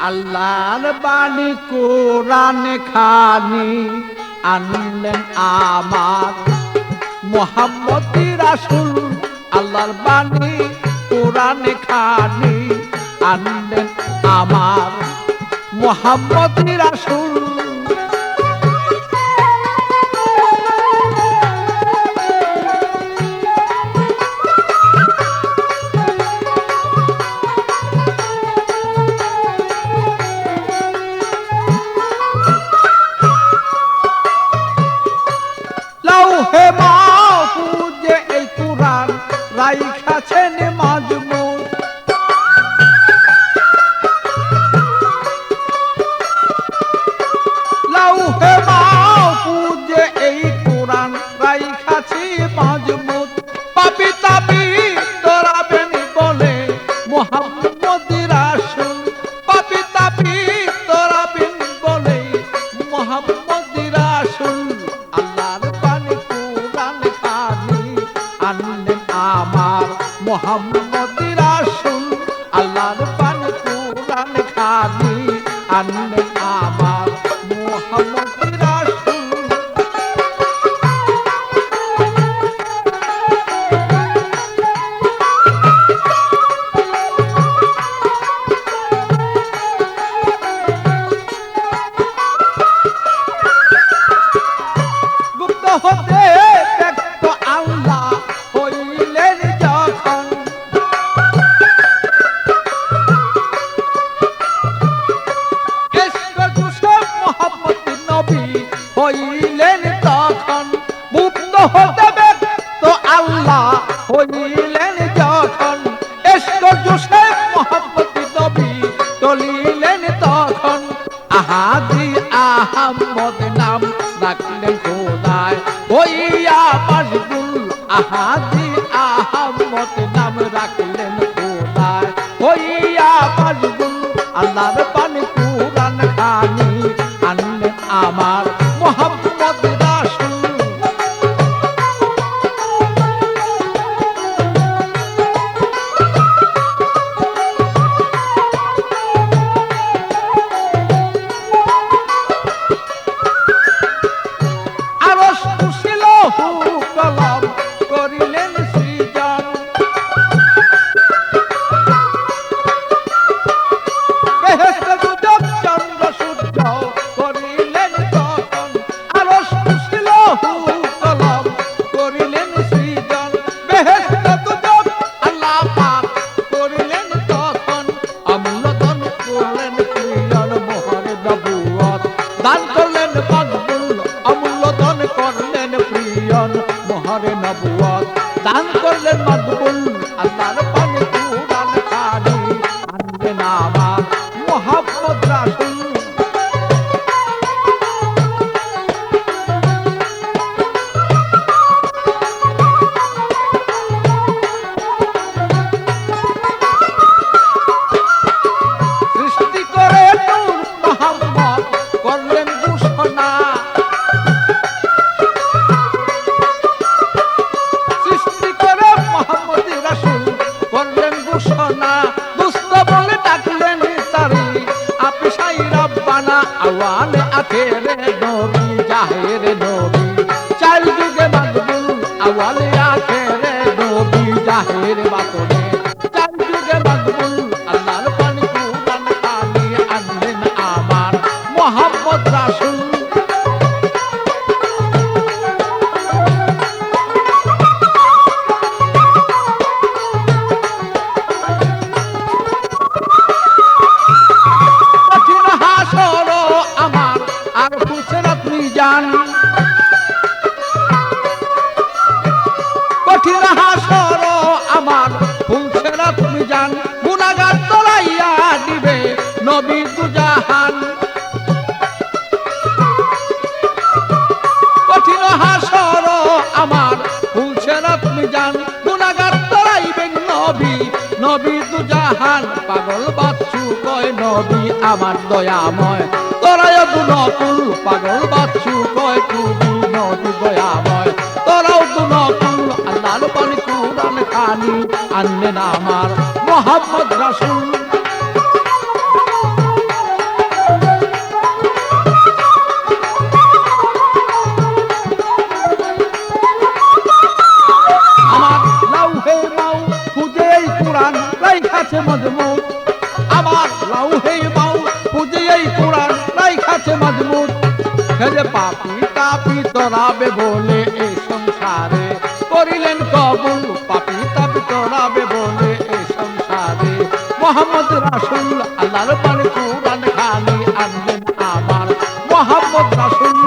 আল্লাহর বাণী কোরআন খানি আনলেন আমার মুহাম্মদ রাসূল। আল্লাহর বাণী কোরআন খানি আনলেন আমার মুহাম্মদ রাসূল। লৌহে মাহফুজে এই কুরআন রাইখাছেন মাজমুন। লৌহে মাহফুজে এই কুরআন রাইখাছি মাজমুন। পাপী তাপী তোরাবেন বলে মুহাম্মদ রাসূল। পাপী তাপী তোরাবেন বলে মুহাম্মদ রাসূল। আল্লাহর বাণী কোরআন খানি আনলেন আমার মুহাম্মদ রাসূল। আল্লাহর বাণী কোরআন খানি আনলেন আমার মুহাম্মদ রাসূল। গুপ্ত হতে ব্যক্ত আল্লাহ হইলেন যখন। ইশক জুসেফ মুহাম্মদ নবী হইলেন তখন। গুপ্ত হতে ব্যক্ত আল্লাহ হইলেন যখন। ইশক জুসেফ মুহাম্মদ নবী চলিলেন তখন। আহাদি আহমদ নাম রাখলেন খোদায় হইয়া মশগুল। আহাদি আহমদ নাম রাখলেন খোদায় হইয়া মশগুল। আল্লাহর বাণী কোরআন খানি আনলেন আমার মুহাম্মদ রাসূল। আরশ কুরসি লৌহ কলম করিলেন সৃজন। বেহেশত দুজক চন্দ্র সূর্য করিলেন তখন। আরশ কুরসি লৌহ কলম করিলেন সৃজন। বেহেশত দুজক আল্লাহ পাক করিলেন তখন। অমূল্যধন করলেন প্রিয়ন মোহরে নবুয়ত দান করলেন মকবুল। অমূল্যধন করলেন প্রিয়ন মোহরে নবুয়ত দান করলেন মকবুল। আল্লাহর বাণী কোরআন খানি আনলেন আমার মুহাম্মদ রাসূল। সৃষ্টি করে নূর মুহাম্মদ করলেন ঘোষণা। সৃষ্টি করে মুহাম্মদ রাসূল করলেন ঘোষণা। দুষ্ট বলে ডাকলেন তারি আপিসাই রব্বানা। আওয়ালে আখেরে নবী জাহেরে নবী চার যুগে মকবুল। আওয়ালে আখেরে নবী জাহেরে বাতনে চার যুগে মকবুল। আল্লাহর বাণী কোরআন খানি আনলেন আমার মুহাম্মদ রাসূল। কঠিন হাসর আমার আর ফুসরাত মিজান। কঠিন হাসর আমার ফুসরাত মিজান। গুনাহগার তলাইয়া দিবে নবী দুজাহান। কঠিন হাসর আমার ফুসরাত মিজান। গুনাহগার তলাইবেন নবী নবী দুজাহান। পাগল বাচ্চু কয় নবী আমার দয়াময় তোরায় গুণকুল। পাগল বাচ্চু কয় তুমি নবী দয়াময় তোরাও গুণকুল। আল্লাহর বাণী কোরআন খানি আনলেন আমার মুহাম্মদ রাসূল। যে পাপি তাপি তরাবে বলে এই সংসারে করিলেন কবুল পাপি তাপি তরাবে বলে এই সংসারে মোহাম্মদ রাসূল আল্লাহর পানে কুরআন খানি আনলেন আমার মোহাম্মদ রাসূল